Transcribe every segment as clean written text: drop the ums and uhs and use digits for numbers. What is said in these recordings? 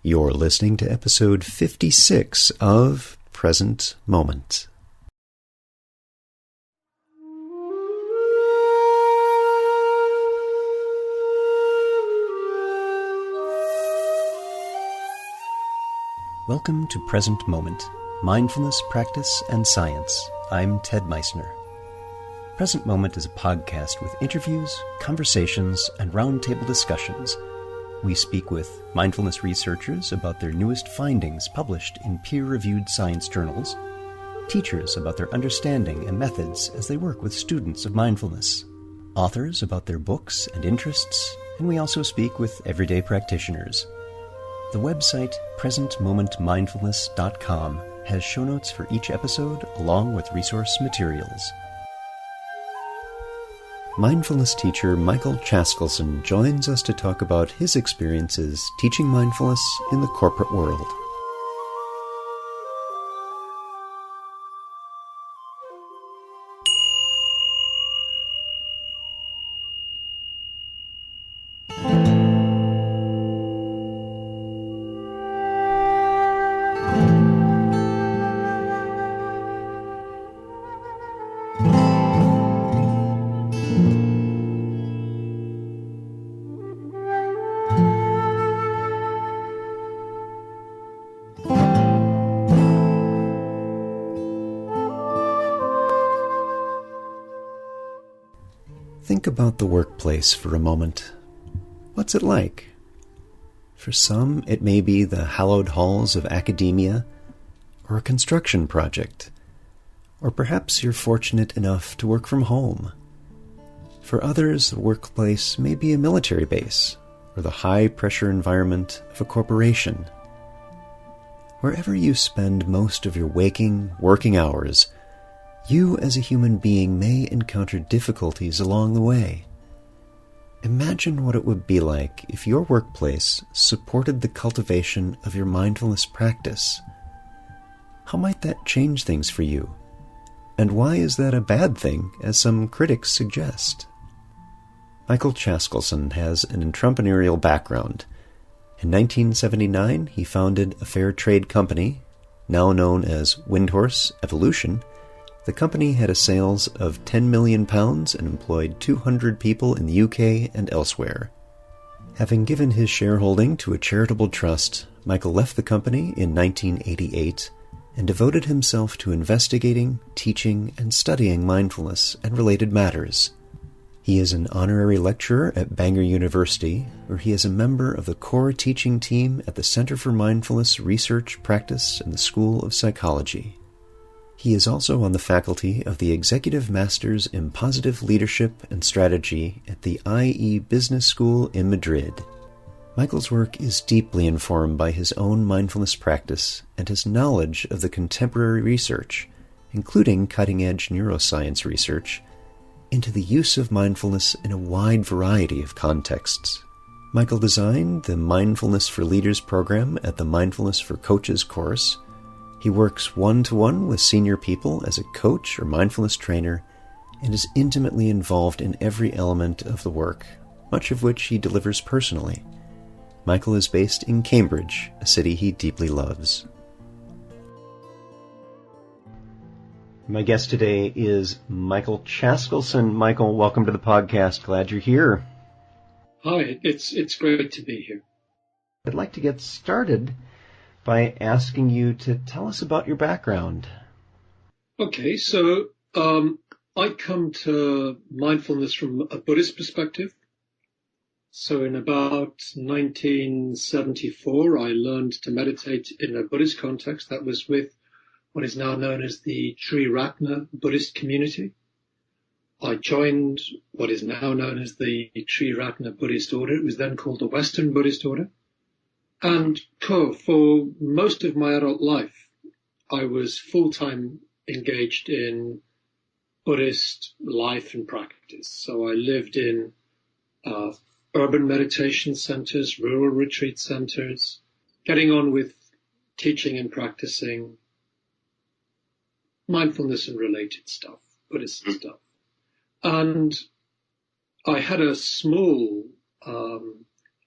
You're listening to episode 56 of Present Moment. Welcome to Present Moment, Mindfulness, Practice, and Science. I'm Ted Meissner. Present Moment is a podcast with interviews, conversations, and roundtable discussions. We speak with mindfulness researchers about their newest findings published in peer-reviewed science journals, teachers about their understanding and methods as they work with students of mindfulness, authors about their books and interests, and we also speak with everyday practitioners. The website presentmomentmindfulness.com has show notes for each episode along with resource materials. Mindfulness teacher Michael Chaskalson joins us to talk about his experiences teaching mindfulness in the corporate world. Think about the workplace for a moment. What's it like? For some, it may be the hallowed halls of academia, or a construction project, or perhaps you're fortunate enough to work from home. For others, the workplace may be a military base, or the high-pressure environment of a corporation. Wherever you spend most of your working hours, you as a human being may encounter difficulties along the way. Imagine what it would be like if your workplace supported the cultivation of your mindfulness practice. How might that change things for you? And why is that a bad thing, as some critics suggest? Michael Chaskalson has an entrepreneurial background. In 1979, he founded a fair trade company, now known as Windhorse Evolution. The company had a sales of £10 million and employed 200 people in the UK and elsewhere. Having given his shareholding to a charitable trust, Michael left the company in 1988 and devoted himself to investigating, teaching, and studying mindfulness and related matters. He is an honorary lecturer at Bangor University, where he is a member of the core teaching team at the Center for Mindfulness Research, Practice, and the School of Psychology. He is also on the faculty of the Executive Masters in Positive Leadership and Strategy at the IE Business School in Madrid. Michael's work is deeply informed by his own mindfulness practice and his knowledge of the contemporary research, including cutting-edge neuroscience research, into the use of mindfulness in a wide variety of contexts. Michael designed the Mindfulness for Leaders program at the Mindfulness for Coaches course. He works one-to-one with senior people as a coach or mindfulness trainer and is intimately involved in every element of the work, much of which he delivers personally. Michael is based in Cambridge, a city he deeply loves. My guest today is Michael Chaskalson. Michael, welcome to the podcast. Glad you're here. Hi, it's great to be here. I'd like to get started by asking you to tell us about your background. Okay, so I come to mindfulness from a Buddhist perspective. So in about 1974, I learned to meditate in a Buddhist context. That was with what is now known as the Sri Ratna Buddhist community. I joined what is now known as the Sri Ratna Buddhist Order. It was then called the Western Buddhist Order. And for most of my adult life, I was full-time engaged in Buddhist life and practice. So I lived in urban meditation centers, rural retreat centers, getting on with teaching and practicing mindfulness and related stuff, Buddhist stuff. And I had a small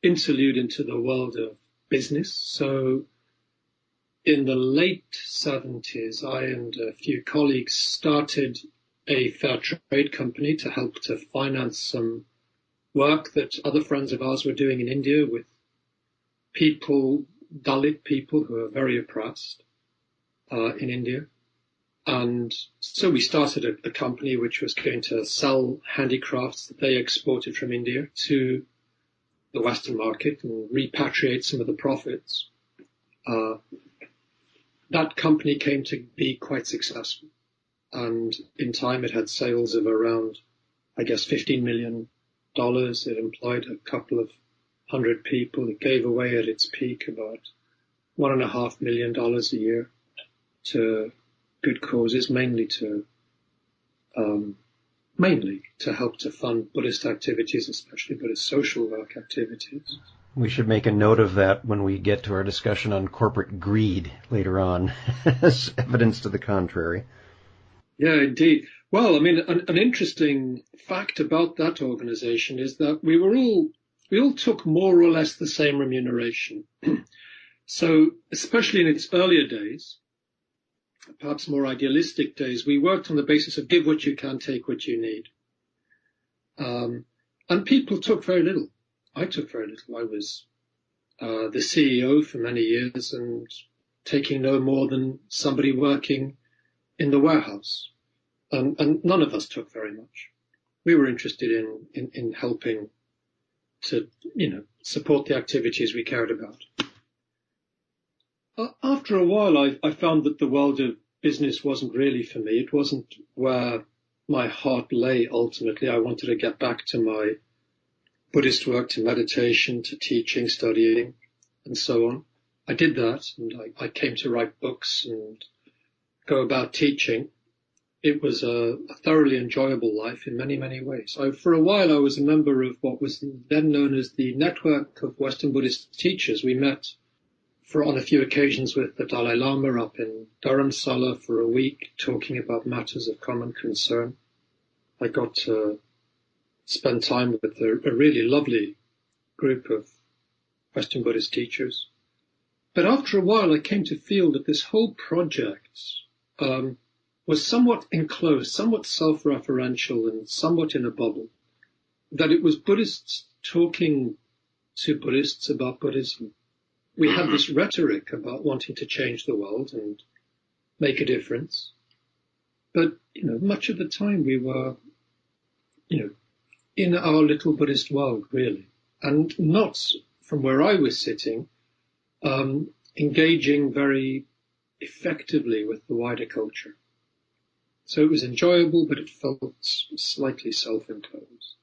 interlude into the world of business. So in the late 70s, I and a few colleagues started a fair trade company to help to finance some work that other friends of ours were doing in India with people, Dalit people who are very oppressed in India. And so we started a company which was going to sell handicrafts that they exported from India to the Western market and repatriate some of the profits. That company came to be quite successful. And in time it had sales of around, I guess, $15 million. It employed a couple of hundred people. It gave away at its peak about $1.5 million a year to good causes, mainly to help to fund Buddhist activities, especially Buddhist social work activities. We should make a note of that when we get to our discussion on corporate greed later on, as evidence to the contrary. Yeah, indeed. Well, I mean, an interesting fact about that organization is that we all took more or less the same remuneration. So, especially in its earlier days, perhaps more idealistic days, we worked on the basis of give what you can, take what you need. And people took very little. I took very little. I was the CEO for many years and taking no more than somebody working in the warehouse. And none of us took very much. We were interested in helping to, support the activities we cared about. After a while, I found that the world of business wasn't really for me. It wasn't where my heart lay ultimately. I wanted to get back to my Buddhist work, to meditation, to teaching, studying, and so on. I did that, and I came to write books and go about teaching. It was a thoroughly enjoyable life in many, many ways. For a while, I was a member of what was then known as the Network of Western Buddhist Teachers. We met on a few occasions with the Dalai Lama up in Dharamsala for a week, talking about matters of common concern. I got to spend time with a really lovely group of Western Buddhist teachers. But after a while, I came to feel that this whole project was somewhat enclosed, somewhat self-referential, and somewhat in a bubble. That it was Buddhists talking to Buddhists about Buddhism. We had this rhetoric about wanting to change the world and make a difference. But, much of the time we were, in our little Buddhist world, really. And not, from where I was sitting, engaging very effectively with the wider culture. So it was enjoyable, but it felt slightly self-imposed.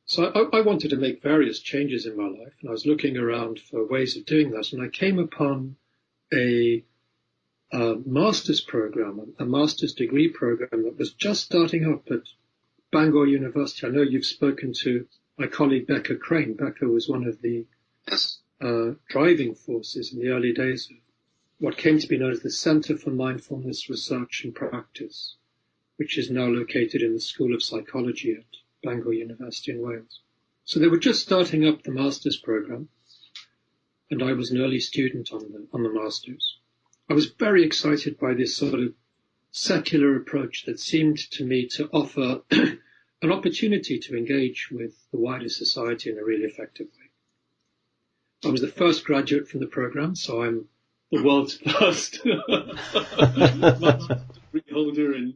So I wanted to make various changes in my life, and I was looking around for ways of doing that, and I came upon a master's program, a master's degree program that was just starting up at Bangor University. I know you've spoken to my colleague Becca Crane. Becca was one of the driving forces in the early days of what came to be known as the Center for Mindfulness Research and Practice, which is now located in the School of Psychology at Bangor University in Wales. So they were just starting up the master's program, and I was an early student on the master's. I was very excited by this sort of secular approach that seemed to me to offer an opportunity to engage with the wider society in a really effective way. I was the first graduate from the program, so I'm the world's first master's degree holder in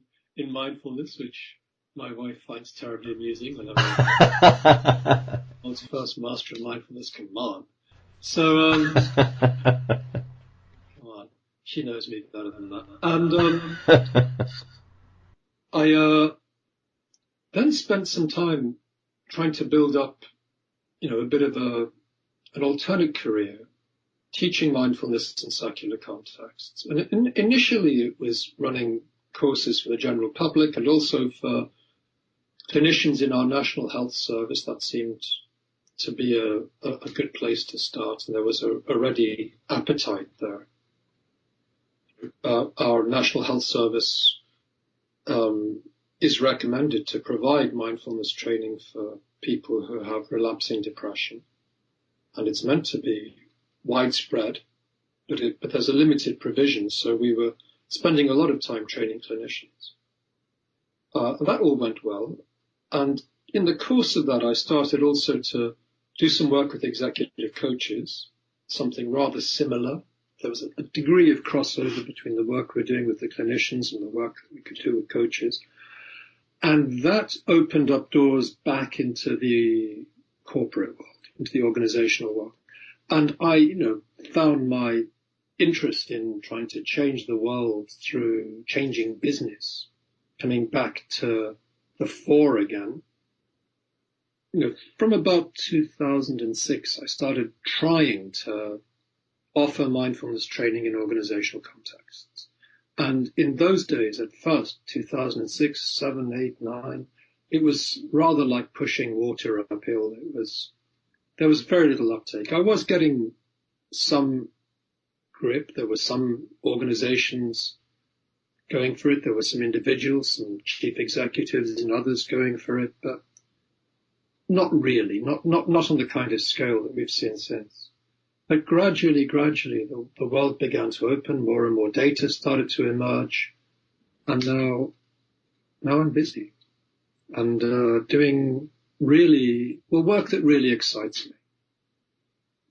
mindfulness, which my wife finds terribly amusing when I'm world's first master of mindfulness. Come on. So, come on. She knows me better than that. And I then spent some time trying to build up, a bit of an alternate career, teaching mindfulness in secular contexts. And initially it was running courses for the general public and also for clinicians in our National Health Service. That seemed to be a good place to start, and there was a ready appetite there. Our National Health Service is recommended to provide mindfulness training for people who have relapsing depression, and it's meant to be widespread, but there's a limited provision. So we were spending a lot of time training clinicians. And that all went well. And in the course of that, I started also to do some work with executive coaches, something rather similar. There was a degree of crossover between the work we're doing with the clinicians and the work that we could do with coaches. And that opened up doors back into the corporate world, into the organizational world. And I, found my interest in trying to change the world through changing business, coming back to the fore again. From about 2006, I started trying to offer mindfulness training in organizational contexts. And in those days, at first, 2006, 7, 8, 9, it was rather like pushing water uphill. There was very little uptake. I was getting some grip. There were some organizations going for it. There were some individuals, some chief executives and others going for it, but not really, not on the kind of scale that we've seen since. But gradually, the world began to open, more and more data started to emerge, and now I'm busy and doing work that really excites me.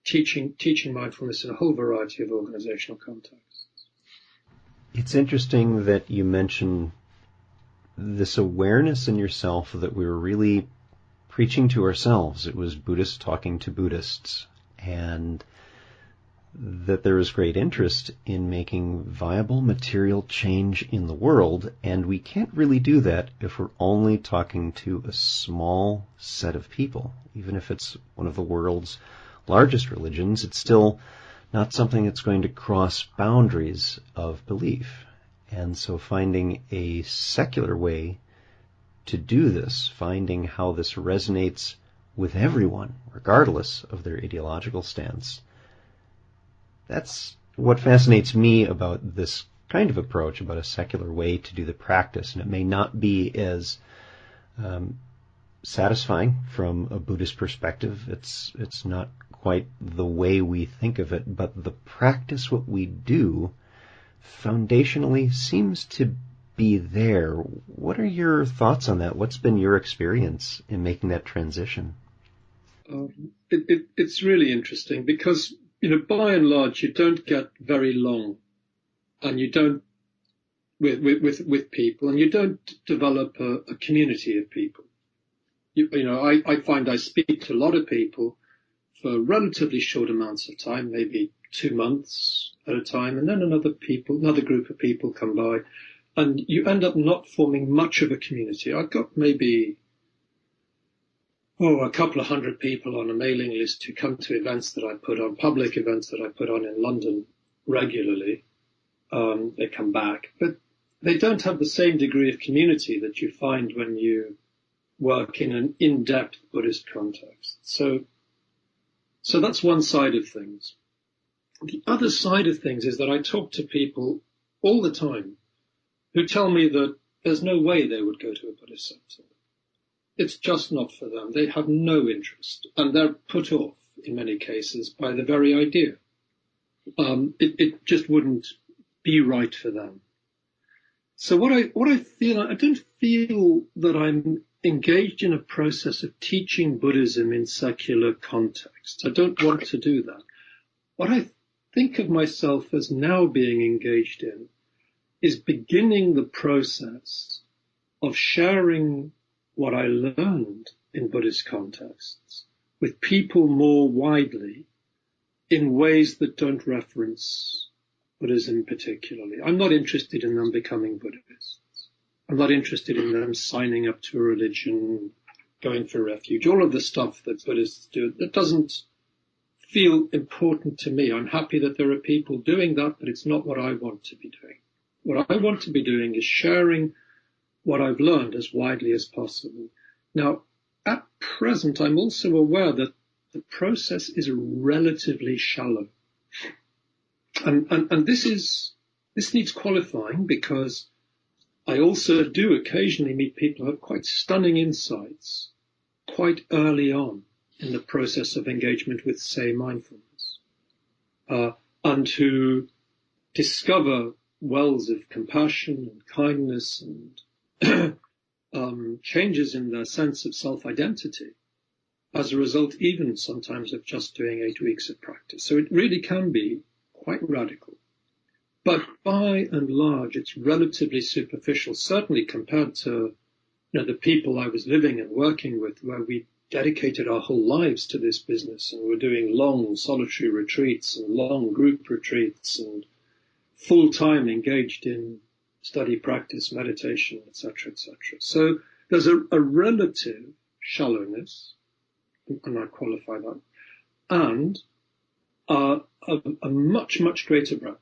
Teaching mindfulness in a whole variety of organizational contexts. It's interesting that you mention this awareness in yourself that we were really preaching to ourselves. It was Buddhists talking to Buddhists, and that there is great interest in making viable material change in the world, and we can't really do that if we're only talking to a small set of people. Even if it's one of the world's largest religions, it's still not something that's going to cross boundaries of belief. And so finding a secular way to do this, finding how this resonates with everyone, regardless of their ideological stance, that's what fascinates me about this kind of approach, about a secular way to do the practice. And it may not be as satisfying from a Buddhist perspective. It's not quite the way we think of it, but the practice, what we do, foundationally seems to be there. What are your thoughts on that? What's been your experience in making that transition? It's really interesting because, by and large, you don't get very long, and you don't with people, and you don't develop a community of people. I find I speak to a lot of people for relatively short amounts of time, maybe 2 months at a time, and then another group of people come by, and you end up not forming much of a community. I've got maybe a couple of hundred people on a mailing list who come to events that I put on, public events that I put on in London regularly. They come back, but they don't have the same degree of community that you find when you work in an in-depth Buddhist context. So that's one side of things. The other side of things is that I talk to people all the time who tell me that there's no way they would go to a Buddhist center. It's just not for them. They have no interest, and they're put off in many cases by the very idea. It just wouldn't be right for them. So what I feel, I don't feel that I'm engaged in a process of teaching Buddhism in secular contexts. I don't want to do that. What I think of myself as now being engaged in is beginning the process of sharing what I learned in Buddhist contexts with people more widely in ways that don't reference Buddhism particularly. I'm not interested in them becoming Buddhists. I'm not interested in them signing up to a religion, going for refuge, all of the stuff that Buddhists do. That doesn't feel important to me. I'm happy that there are people doing that, but it's not what I want to be doing. What I want to be doing is sharing what I've learned as widely as possible. Now, at present, I'm also aware that the process is relatively shallow. And this needs qualifying, because I also do occasionally meet people who have quite stunning insights quite early on in the process of engagement with, say, mindfulness. and who discover wells of compassion and kindness and changes in their sense of self-identity as a result, even sometimes of just doing 8 weeks of practice. So it really can be quite radical. But by and large, it's relatively superficial, certainly compared to the people I was living and working with, where we dedicated our whole lives to this business and were doing long solitary retreats and long group retreats and full-time engaged in study, practice, meditation, etc., etc. So there's a relative shallowness, and I qualify that, and a much, much greater breadth.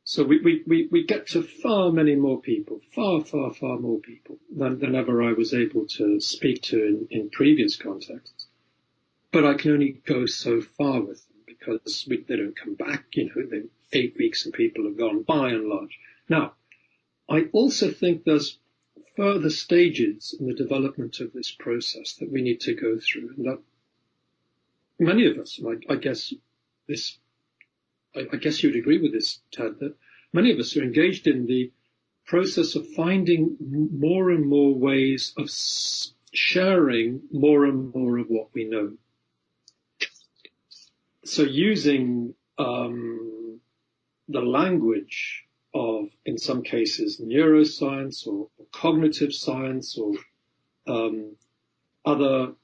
So we get to far many more people, far, far, far more people than ever I was able to speak to in previous contexts. But I can only go so far with them because they don't come back, they 8 weeks and people have gone by and large. Now, I also think there's further stages in the development of this process that we need to go through, and that many of us, I guess you'd agree with this, Ted, that many of us are engaged in the process of finding more and more ways of sharing more and more of what we know. So using the language of, in some cases, neuroscience or cognitive science or other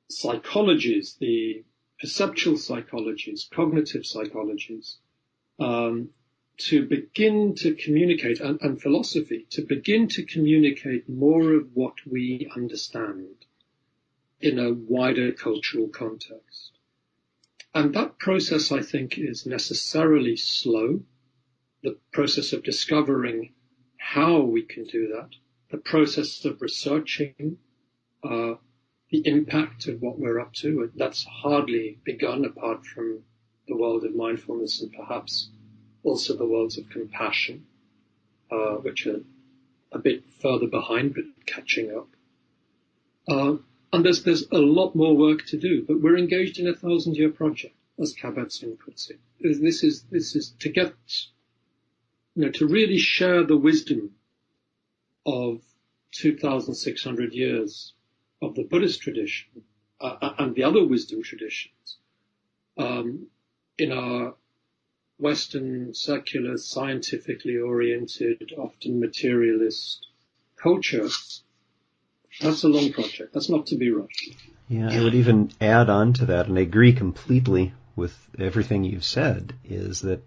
psychologies, the perceptual psychologies, cognitive psychologies, to begin to communicate, and philosophy, to begin to communicate more of what we understand in a wider cultural context. And that process, I think, is necessarily slow. The process of discovering how we can do that, the process of researching the impact of what we're up to, that's hardly begun apart from the world of mindfulness and perhaps also the worlds of compassion, which are a bit further behind but catching up. And there's a lot more work to do, but we're engaged in a 1,000-year project, as Kabat-Zinn puts it. This is to get, to really share the wisdom of 2,600 years of the Buddhist tradition and the other wisdom traditions in our Western, secular, scientifically oriented, often materialist culture. That's a long project. That's not to be rushed. Yeah, I would even add on to that, and I agree completely with everything you've said, is that,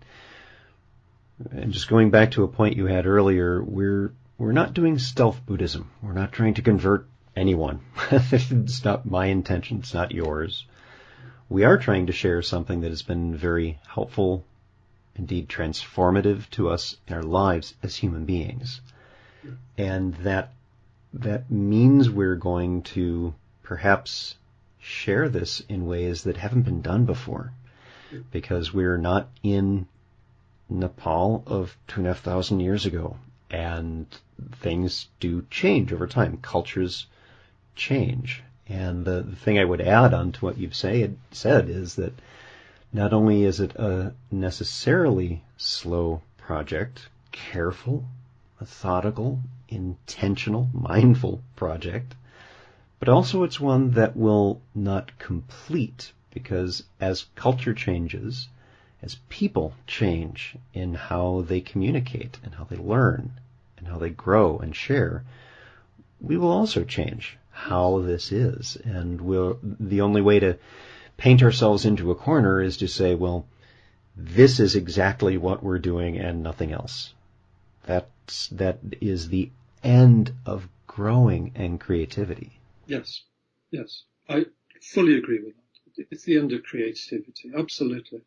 and just going back to a point you had earlier, we're not doing stealth Buddhism. We're not trying to convert anyone. It's not my intention. It's not yours. We are trying to share something that has been very helpful, indeed transformative to us in our lives as human beings. And that means we're going to perhaps share this in ways that haven't been done before, because we're not in Nepal of 2,500 years ago, and things do change over time. Cultures change. And the thing I would add on to what you've said is that not only is it a necessarily slow project, careful, methodical, intentional, mindful project, but also it's one that will not complete, because as culture changes, as people change in how they communicate and how they learn and how they grow and share, we will also change how this is. And the only way to paint ourselves into a corner is to say, well, this is exactly what we're doing and nothing else. That is the end of growing and creativity. Yes. I fully agree with that. It's the end of creativity. Absolutely.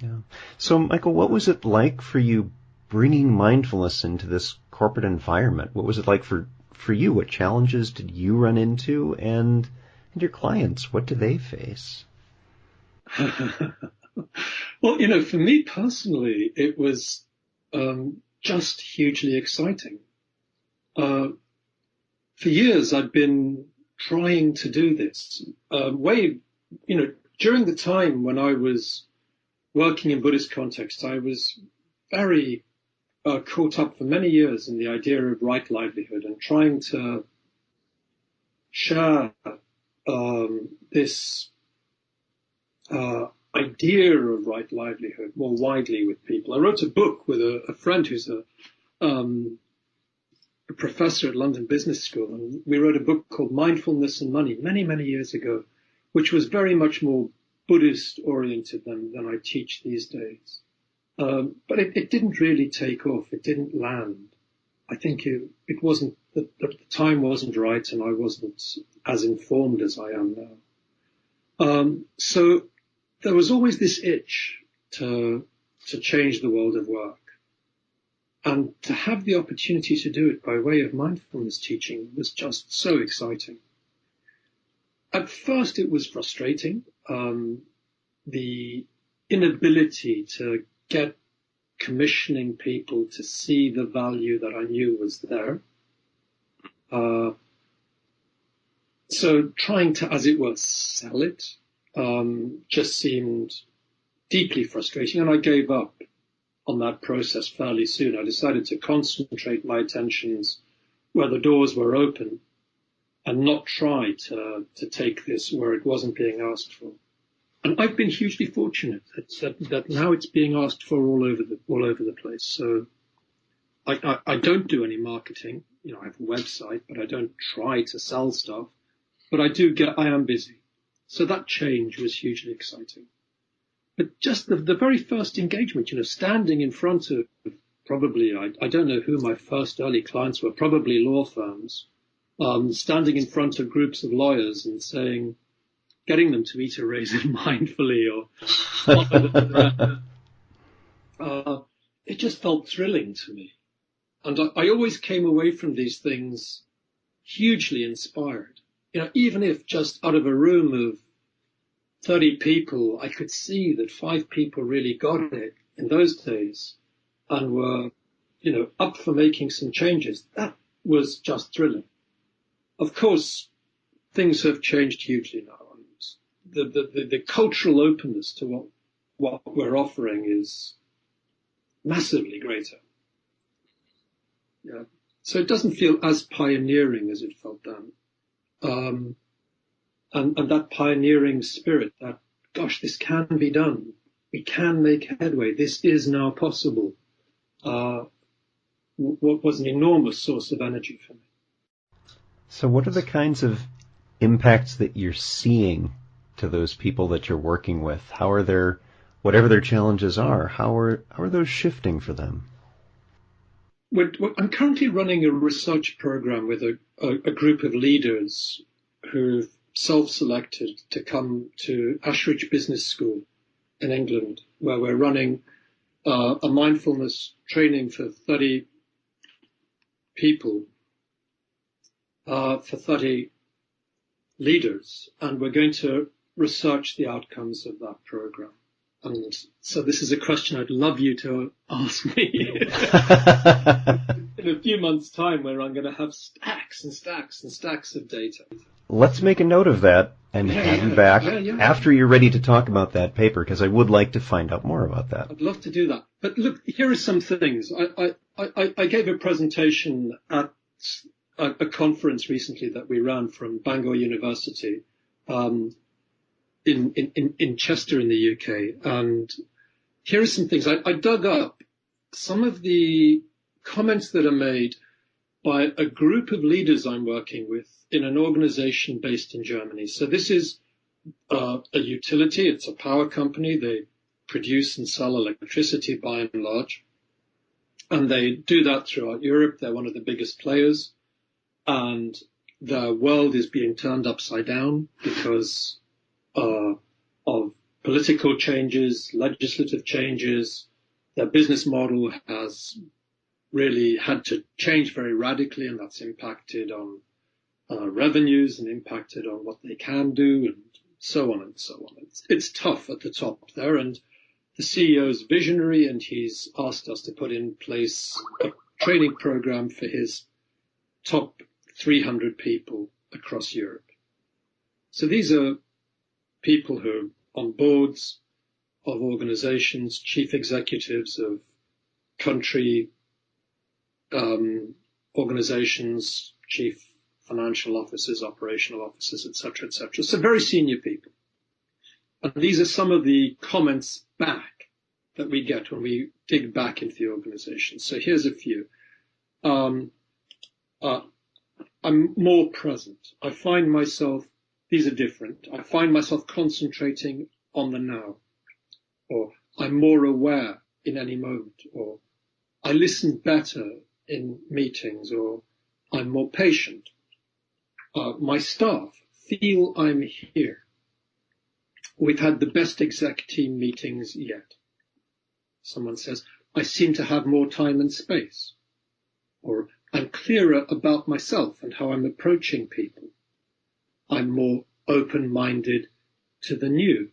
Yeah. So, Michael, what was it like for you bringing mindfulness into this corporate environment? What was it like for you? What challenges did you run into, and your clients? What do they face? Well, for me personally, it was just hugely exciting. For years, I'd been trying to do this. During the time when I was working in Buddhist context, I was very caught up for many years in the idea of right livelihood and trying to share this idea of right livelihood more widely with people. I wrote a book with a friend who's a professor at London Business School, and we wrote a book called Mindfulness and Money many, many years ago, which was very much more Buddhist oriented than I teach these days. But it didn't really take off. It didn't land. I think it wasn't, the time wasn't right, and I wasn't as informed as I am now. So there was always this itch to change the world of work. And to have the opportunity to do it by way of mindfulness teaching was just so exciting. At first it was frustrating, the inability to get commissioning people to see the value that I knew was there. So trying to, as it were, sell it, just seemed deeply frustrating, and I gave up on that process fairly soon. I decided to concentrate my attentions where the doors were open and not try to take this where it wasn't being asked for. And I've been hugely fortunate that now it's being asked for all over the place. So I don't do any marketing. I have a website, but I don't try to sell stuff. But I am busy. So that change was hugely exciting. But just the very first engagement, standing in front of probably, I don't know who my first early clients were, probably law firms, standing in front of groups of lawyers and getting them to eat a raisin mindfully or it just felt thrilling to me. And I always came away from these things hugely inspired. Even if just out of a room of 30 people, I could see that 5 people really got it in those days and were, up for making some changes. That was just thrilling. Of course, things have changed hugely now. And the cultural openness to what we're offering is massively greater. Yeah. So it doesn't feel as pioneering as it felt then. And that pioneering spirit that, gosh, this can be done. We can make headway. This is now possible. What was an enormous source of energy for me. So what are the kinds of impacts that you're seeing to those people that you're working with? Whatever their challenges are, how are those shifting for them? I'm currently running a research program with a group of leaders who've self-selected to come to Ashridge Business School in England, where we're running a mindfulness training for 30 people, for 30 leaders, and we're going to research the outcomes of that program. And so this is a question I'd love you to ask me in a few months' time, where I'm going to have stacks and stacks and stacks of data. Let's make a note of that and have you back after you're ready to talk about that paper, because I would like to find out more about that. I'd love to do that. But look, here are some things. I gave a presentation at a conference recently that we ran from Bangor University in Chester in the UK. And here are some things. I dug up some of the comments that are made by a group of leaders I'm working with in an organization based in Germany. So this is a utility. It's a power company. They produce and sell electricity by and large. And they do that throughout Europe. They're one of the biggest players. And the world is being turned upside down because of political changes, legislative changes. Their business model has really had to change very radically, and that's impacted on revenues and impacted on what they can do, and so on and so on. It's tough at the top there, and the CEO is visionary, and he's asked us to put in place a training program for his top 300 people across Europe. So these are people who are on boards, of organizations, chief executives of country organizations, chief financial officers, operational officers, etc., etc. So very senior people. And these are some of the comments back that we get when we dig back into the organization. So here's a few. I'm more present. I find myself, these are different. I find myself concentrating on the now, or I'm more aware in any moment, or I listen better in meetings, or I'm more patient. My staff feel I'm here. We've had the best exec team meetings yet. Someone says, I seem to have more time and space. Or I'm clearer about myself and how I'm approaching people. I'm more open-minded to the new.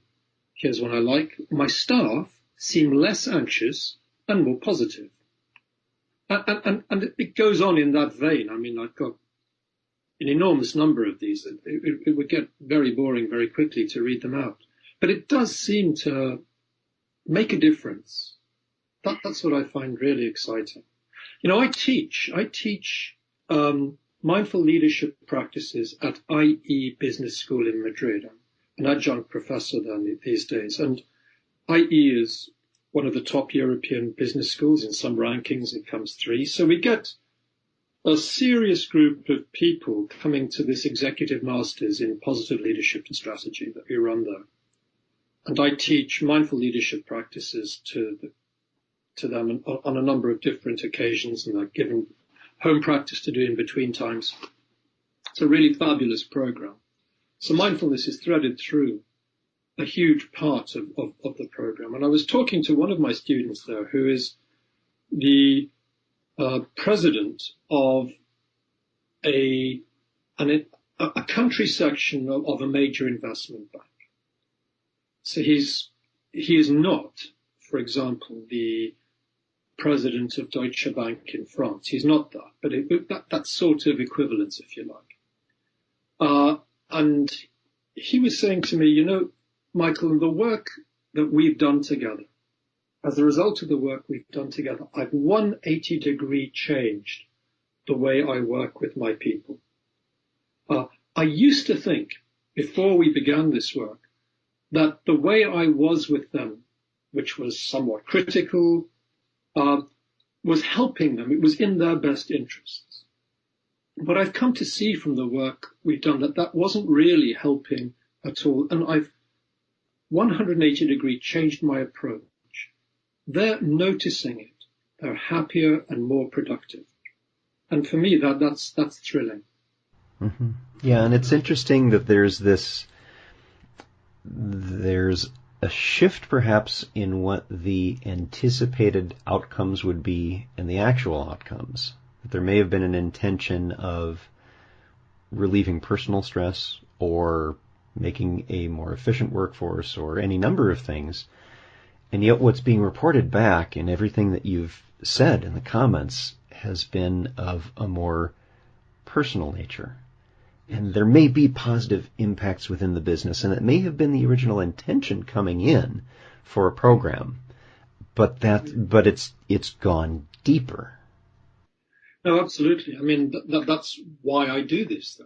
Here's one I like. My staff seem less anxious and more positive. And it goes on in that vein. I mean, I've got an enormous number of these. It would get very boring very quickly to read them out. But it does seem to make a difference. That's what I find really exciting. You know, I teach mindful leadership practices at IE Business School in Madrid. I'm an adjunct professor there these days. And IE is one of the top European business schools. In some rankings, it comes 3. So we get a serious group of people coming to this executive masters in positive leadership and strategy that we run there. And I teach mindful leadership practices to them on a number of different occasions, and I've given home practice to do in between times. It's a really fabulous program. So mindfulness is threaded through a huge part of the program. And I was talking to one of my students there who is the president of a country section of a major investment bank. So he is not, for example, the president of Deutsche Bank in France. He's not that, but that sort of equivalence, if you like. And he was saying to me, you know, Michael, the work that we've done together, as a result of the work we've done together, I've 180-degree changed the way I work with my people. I used to think, before we began this work, that the way I was with them, which was somewhat critical, was helping them. It was in their best interests. But I've come to see from the work we've done that wasn't really helping at all. And I've 180-degree changed my approach. They're noticing it. They're happier and more productive. And for me, that's thrilling. Mm-hmm. Yeah, and it's interesting that there's a shift perhaps in what the anticipated outcomes would be and the actual outcomes. That there may have been an intention of relieving personal stress or making a more efficient workforce or any number of things. And yet what's being reported back in everything that you've said in the comments has been of a more personal nature. And there may be positive impacts within the business, and it may have been the original intention coming in for a program, but it's gone deeper. No, absolutely. I mean, that's why I do this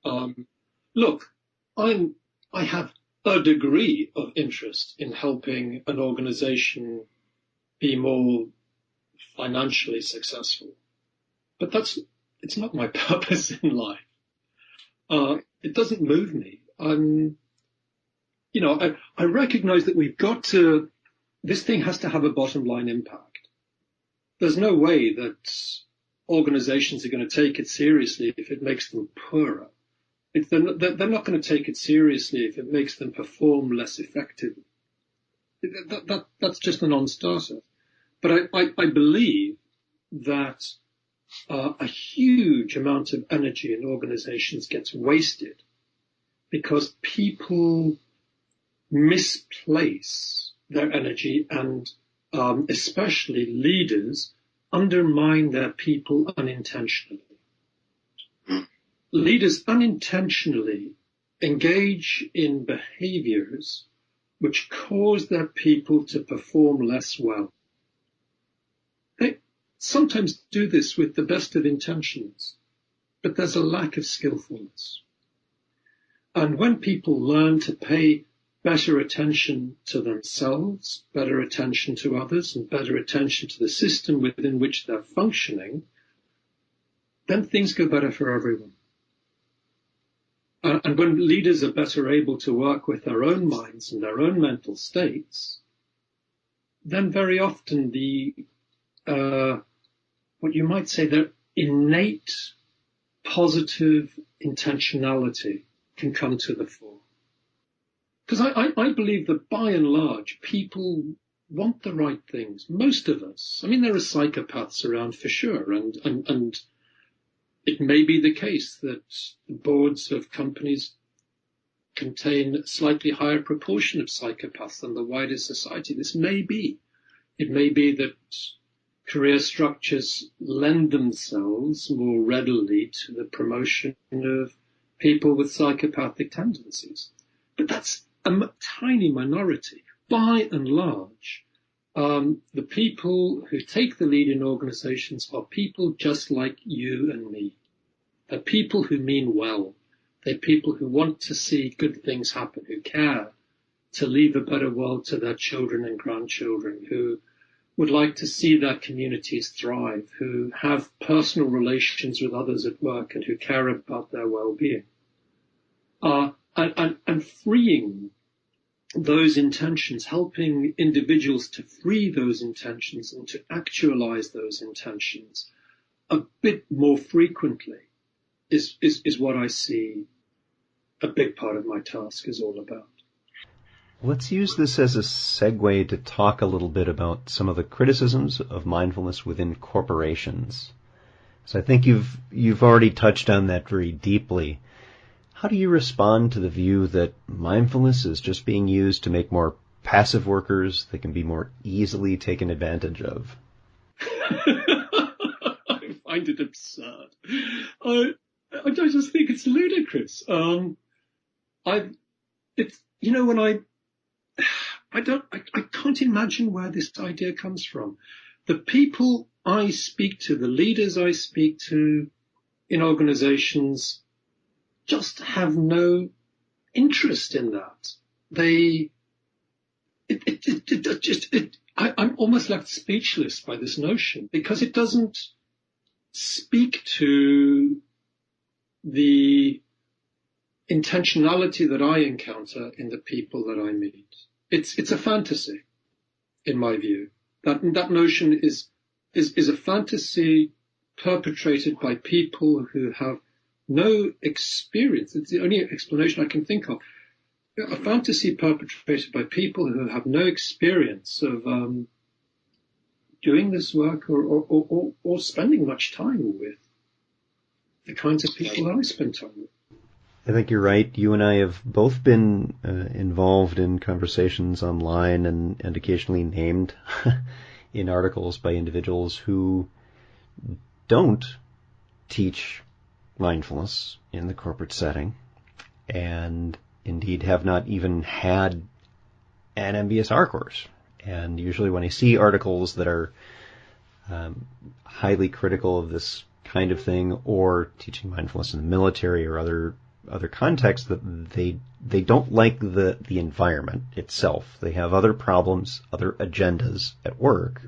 thing. Look, I have a degree of interest in helping an organization be more financially successful, but it's not my purpose in life. It doesn't move me. I recognize that this thing has to have a bottom line impact. There's no way that organizations are going to take it seriously if it makes them poorer. They're not going to take it seriously if it makes them perform less effectively. That's just a non-starter. But I believe that a huge amount of energy in organizations gets wasted because people misplace their energy, and especially leaders undermine their people unintentionally. Leaders unintentionally engage in behaviors which cause their people to perform less well. They sometimes do this with the best of intentions, but there's a lack of skillfulness. And when people learn to pay better attention to themselves, better attention to others, and better attention to the system within which they're functioning, then things go better for everyone. And when leaders are better able to work with their own minds and their own mental states, then very often what you might say, their innate positive intentionality can come to the fore. Because I believe that by and large, people want the right things. Most of us. I mean, there are psychopaths around for sure, and it may be the case that the boards of companies contain a slightly higher proportion of psychopaths than the wider society. This may be. It may be that career structures lend themselves more readily to the promotion of people with psychopathic tendencies. But that's a tiny minority. By and large, the people who take the lead in organizations are people just like you and me. They're people who mean well. They're people who want to see good things happen, who care to leave a better world to their children and grandchildren, who would like to see their communities thrive, who have personal relations with others at work and who care about their well-being. And freeing those intentions, helping individuals to free those intentions and to actualize those intentions a bit more frequently is what I see a big part of my task is all about. Let's use this as a segue to talk a little bit about some of the criticisms of mindfulness within corporations. So I think you've already touched on that very deeply. How do you respond to the view that mindfulness is just being used to make more passive workers that can be more easily taken advantage of? I find it absurd. I just think it's ludicrous. I can't imagine where this idea comes from. The people I speak to, the leaders I speak to in organizations, just have no interest in that. I'm almost left speechless by this notion because it doesn't speak to the intentionality that I encounter in the people that I meet. It's a fantasy, in my view. That notion is a fantasy perpetrated by people who have no experience. It's the only explanation I can think of. A fantasy perpetrated by people who have no experience of doing this work or spending much time with the kinds of people that I spend time with. I think you're right. You and I have both been involved in conversations online and occasionally named in articles by individuals who don't teach mindfulness in the corporate setting and indeed have not even had an MBSR course. And usually when I see articles that are highly critical of this kind of thing or teaching mindfulness in the military or other contexts, that they don't like the environment itself. They have other problems, other agendas at work,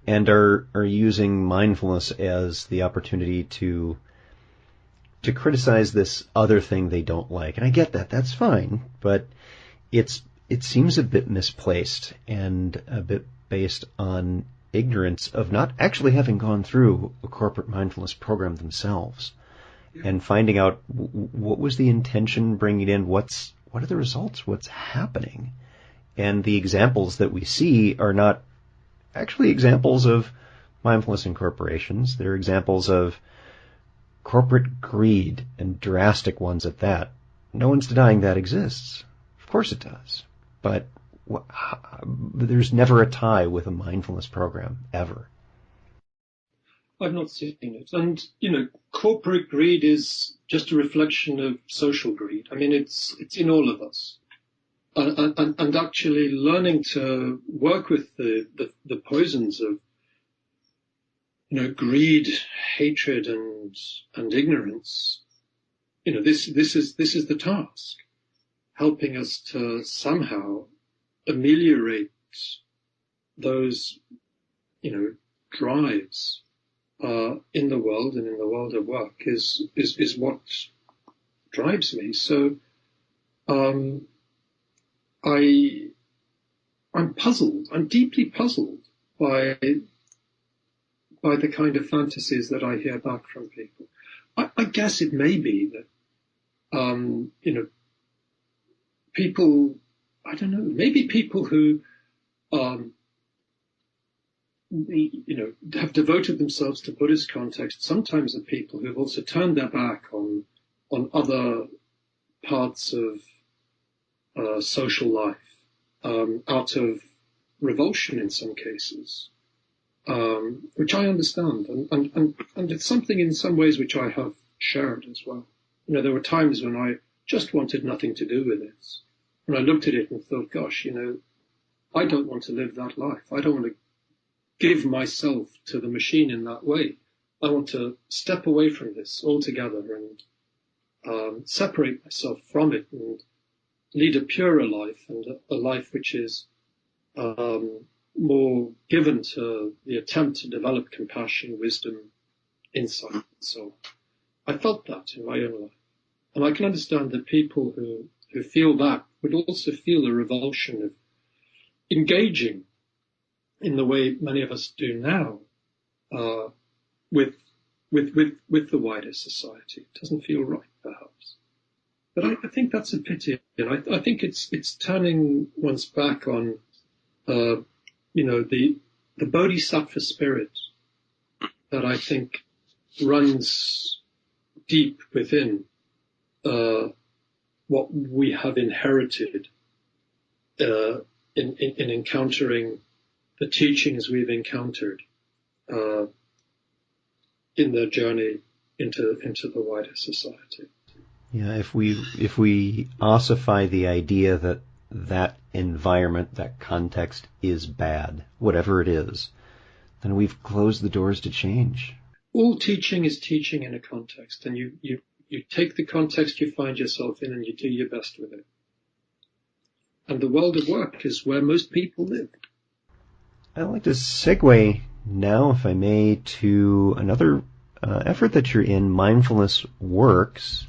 and are using mindfulness as the opportunity to criticize this other thing they don't like. And I get that. That's fine. But it seems a bit misplaced and a bit based on ignorance of not actually having gone through a corporate mindfulness program themselves and finding out what was the intention bringing in, what are the results, what's happening. And the examples that we see are not actually examples of mindfulness in corporations. They're examples of corporate greed, and drastic ones at that. No one's denying that exists. Of course it does. But there's never a tie with a mindfulness program, ever. I've not seen it. And, corporate greed is just a reflection of social greed. I mean, it's in all of us. and actually learning to work with the poisons of, greed, hatred, and ignorance. This is the task, helping us to somehow ameliorate those, drives in the world and in the world of work is what drives me. So I'm puzzled. I'm deeply puzzled by the kind of fantasies that I hear back from people. I guess it may be that people, I don't know, maybe people who have devoted themselves to Buddhist context sometimes are people who've also turned their back on other parts of social life out of revulsion in some cases, which I understand, and it's something in some ways which I have shared as well. There were times when I just wanted nothing to do with this, and I looked at it and thought, gosh, I don't want to live that life. I don't want to give myself to the machine in that way. I want to step away from this altogether and separate myself from it and lead a purer life, and a life which is more given to the attempt to develop compassion, wisdom, insight, and so on. I felt that in my own life. And I can understand that people who feel that would also feel a revulsion of engaging in the way many of us do now, with the wider society. It doesn't feel right, perhaps. But I think that's a pity, and I think it's turning one's back on, the bodhisattva spirit that I think runs deep within what we have inherited in encountering the teachings we've encountered in their journey into the wider society. Yeah, if we ossify the idea that environment, that context is bad, whatever it is, then we've closed the doors to change. All teaching is teaching in a context, and you take the context you find yourself in and you do your best with it. And the world of work is where most people live. I'd like to segue now, if I may, to another effort that you're in, Mindfulness Works.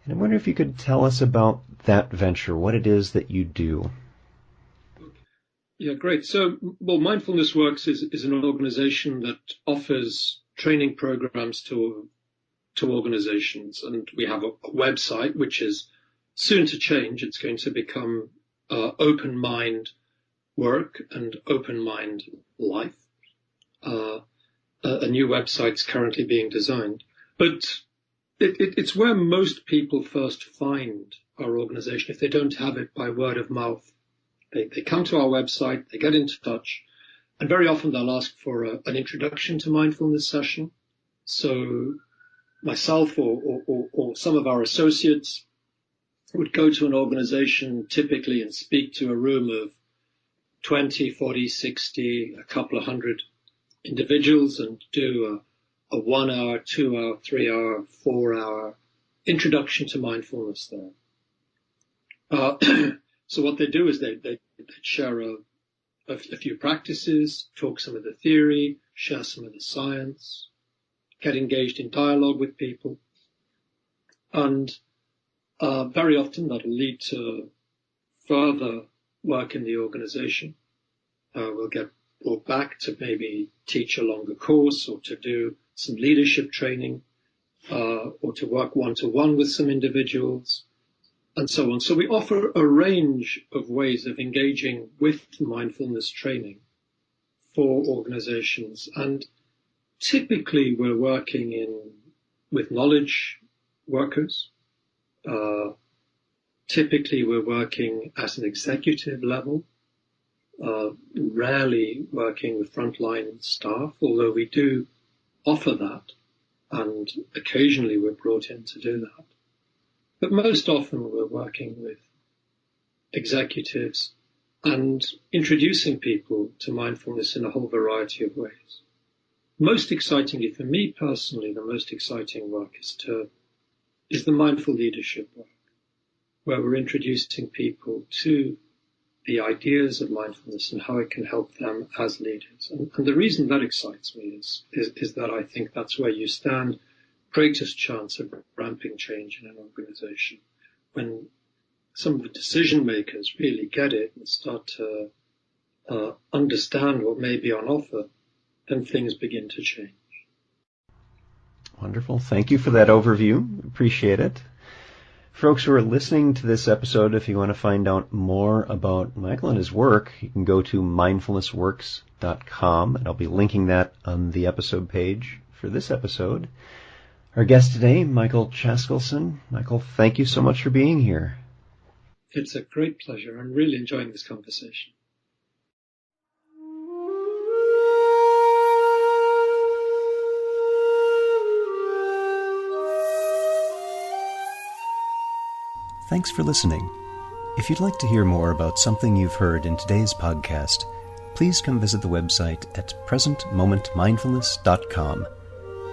And I wonder if you could tell us about that venture, what it is that you do. Yeah, great. So, Mindfulness Works is an organization that offers training programs to organizations. And we have a website, which is soon to change. It's going to become Open Mind Work and Open Mind Life. A new website's currently being designed. But it's where most people first find our organization if they don't have it by word of mouth. They come to our website, they get into touch, and very often they'll ask for an introduction to mindfulness session. So myself or some of our associates would go to an organization typically and speak to a room of 20, 40, 60, a couple of hundred individuals and do a 1 hour, 2 hour, 3 hour, 4 hour introduction to mindfulness there. So what they do is they share a few practices, talk some of the theory, share some of the science, get engaged in dialogue with people. And very often that'll lead to further work in the organization. We'll get brought back to maybe teach a longer course or to do some leadership training, or to work one-to-one with some individuals, and so on. So we offer a range of ways of engaging with mindfulness training for organizations. And typically we're working with knowledge workers. Typically we're working at an executive level, rarely working with frontline staff, although we do offer that, and occasionally we're brought in to do that. But most often we're working with executives, and introducing people to mindfulness in a whole variety of ways. Most excitingly, for me personally, the most exciting work is the mindful leadership work, where we're introducing people to the ideas of mindfulness and how it can help them as leaders. And the reason that excites me is that I think that's where you stand greatest chance of ramping change in an organization. When some of the decision makers really get it and start to understand what may be on offer, then things begin to change. Wonderful. Thank you for that overview. Appreciate it. Folks who are listening to this episode, if you want to find out more about Michael and his work, you can go to mindfulnessworks.com, and I'll be linking that on the episode page for this episode. Our guest today, Michael Chaskalson. Michael, thank you so much for being here. It's a great pleasure. I'm really enjoying this conversation. Thanks for listening. If you'd like to hear more about something you've heard in today's podcast, please come visit the website at presentmomentmindfulness.com.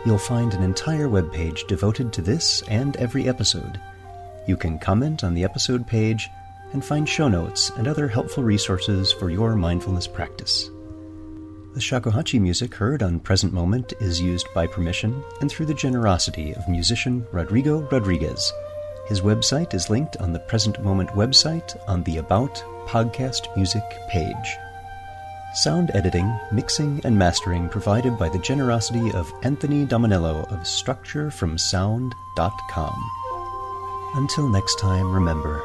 You'll find an entire webpage devoted to this and every episode. You can comment on the episode page and find show notes and other helpful resources for your mindfulness practice. The shakuhachi music heard on Present Moment is used by permission and through the generosity of musician Rodrigo Rodriguez. His website is linked on the Present Moment website on the About Podcast Music page. Sound editing, mixing, and mastering provided by the generosity of Anthony Dominello of StructureFromSound.com. Until next time, remember,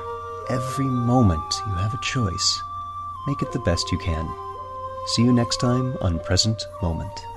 every moment you have a choice. Make it the best you can. See you next time on Present Moment.